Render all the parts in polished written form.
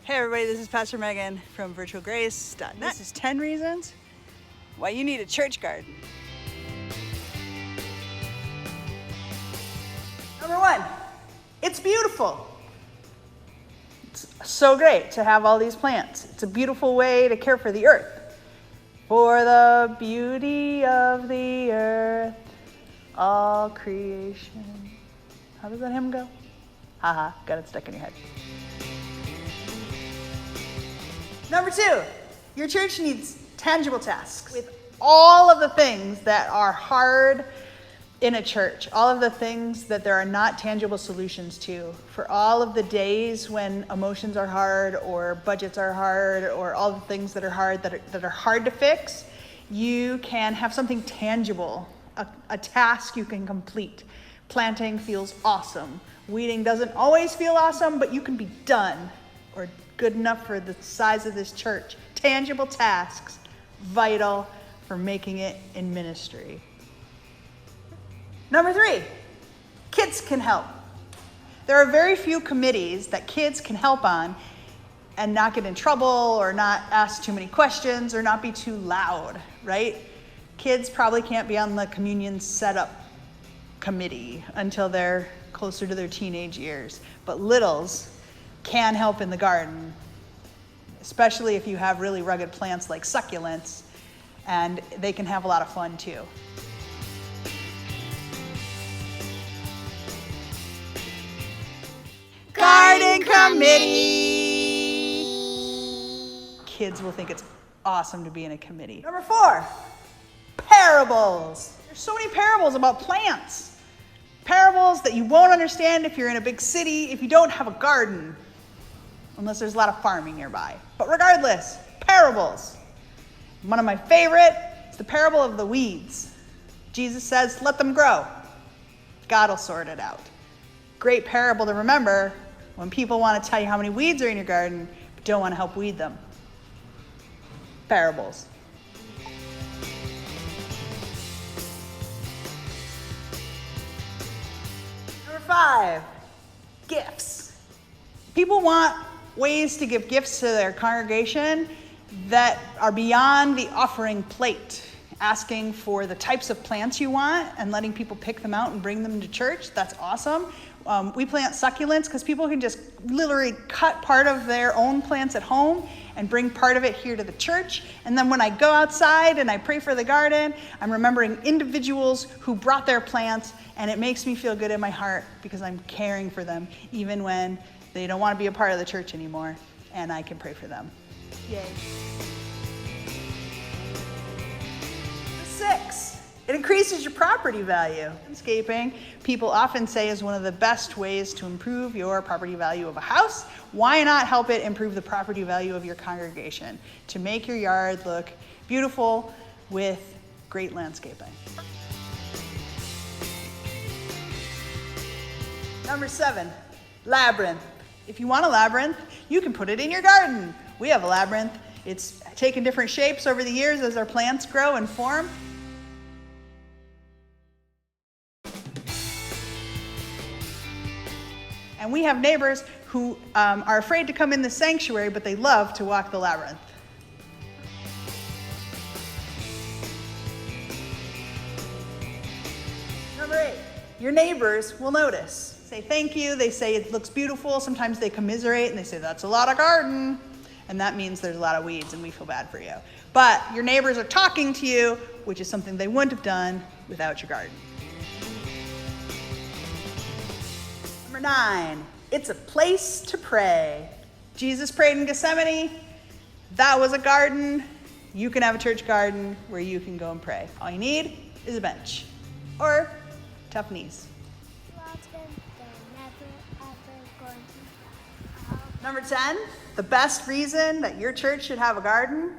Hey everybody, this is Pastor Megan from virtualgrace.net. This is 10 reasons why you need a church garden. Number 1, it's beautiful. It's so great to have all these plants. It's a beautiful way to care for the earth. For the beauty of the earth, all creation. How does that hymn go? Haha, got it stuck in your head. Number 2, your church needs tangible tasks. With all of the things that are hard in a church, all of the things that there are not tangible solutions to, for all of the days when emotions are hard or budgets are hard or all the things that are hard that are hard to fix, you can have something tangible, a task you can complete. Planting feels awesome. Weeding doesn't always feel awesome, but you can be done or good enough for the size of this church. Tangible tasks, vital for making it in ministry. Number 3, kids can help. There are very few committees that kids can help on and not get in trouble or not ask too many questions or not be too loud, right? Kids probably can't be on the communion setup committee until they're closer to their teenage years, but littles can help in the garden, especially if you have really rugged plants like succulents, and they can have a lot of fun too. Garden committee! Kids will think it's awesome to be in a committee. Number 4, parables. There's so many parables about plants. Parables that you won't understand if you're in a big city, if you don't have a garden. Unless there's a lot of farming nearby. But regardless, parables. One of my favorite is the parable of the weeds. Jesus says, let them grow. God will sort it out. Great parable to remember when people want to tell you how many weeds are in your garden, but don't want to help weed them. Parables. Number 5, gifts. People want ways to give gifts to their congregation that are beyond the offering plate. Asking for the types of plants you want and letting people pick them out and bring them to church, that's awesome. We plant succulents because people can just literally cut part of their own plants at home and bring part of it here to the church. And then when I go outside and I pray for the garden, I'm remembering individuals who brought their plants, and it makes me feel good in my heart because I'm caring for them, even when they don't want to be a part of the church anymore, and I can pray for them. Yay. 6, it increases your property value. Landscaping, people often say, is one of the best ways to improve your property value of a house. Why not help it improve the property value of your congregation to make your yard look beautiful with great landscaping? Number 7, labyrinth. If you want a labyrinth, you can put it in your garden. We have a labyrinth. It's taken different shapes over the years as our plants grow and form. And we have neighbors who are afraid to come in the sanctuary, but they love to walk the labyrinth. Number 8, your neighbors will notice. Say thank you, they say it looks beautiful, sometimes they commiserate and they say that's a lot of garden, and that means there's a lot of weeds and we feel bad for you. But your neighbors are talking to you, which is something they wouldn't have done without your garden. Number 9, it's a place to pray. Jesus prayed in Gethsemane, that was a garden. You can have a church garden where you can go and pray. All you need is a bench or tough knees. Number 10, the best reason that your church should have a garden,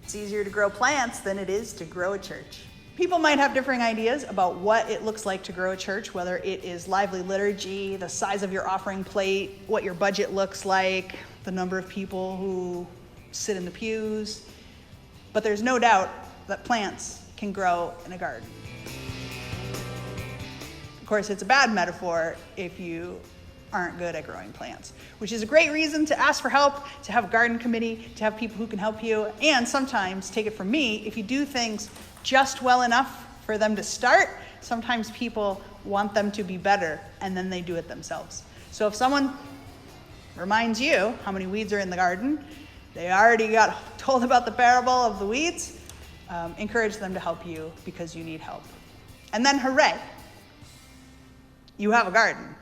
it's easier to grow plants than it is to grow a church. People might have differing ideas about what it looks like to grow a church, whether it is lively liturgy, the size of your offering plate, what your budget looks like, the number of people who sit in the pews. But there's no doubt that plants can grow in a garden. Of course, it's a bad metaphor if you aren't good at growing plants, which is a great reason to ask for help, to have a garden committee, to have people who can help you, and sometimes, take it from me, if you do things just well enough for them to start, sometimes people want them to be better, and then they do it themselves. So if someone reminds you how many weeds are in the garden, they already got told about the parable of the weeds, encourage them to help you because you need help. And then hooray, you have a garden.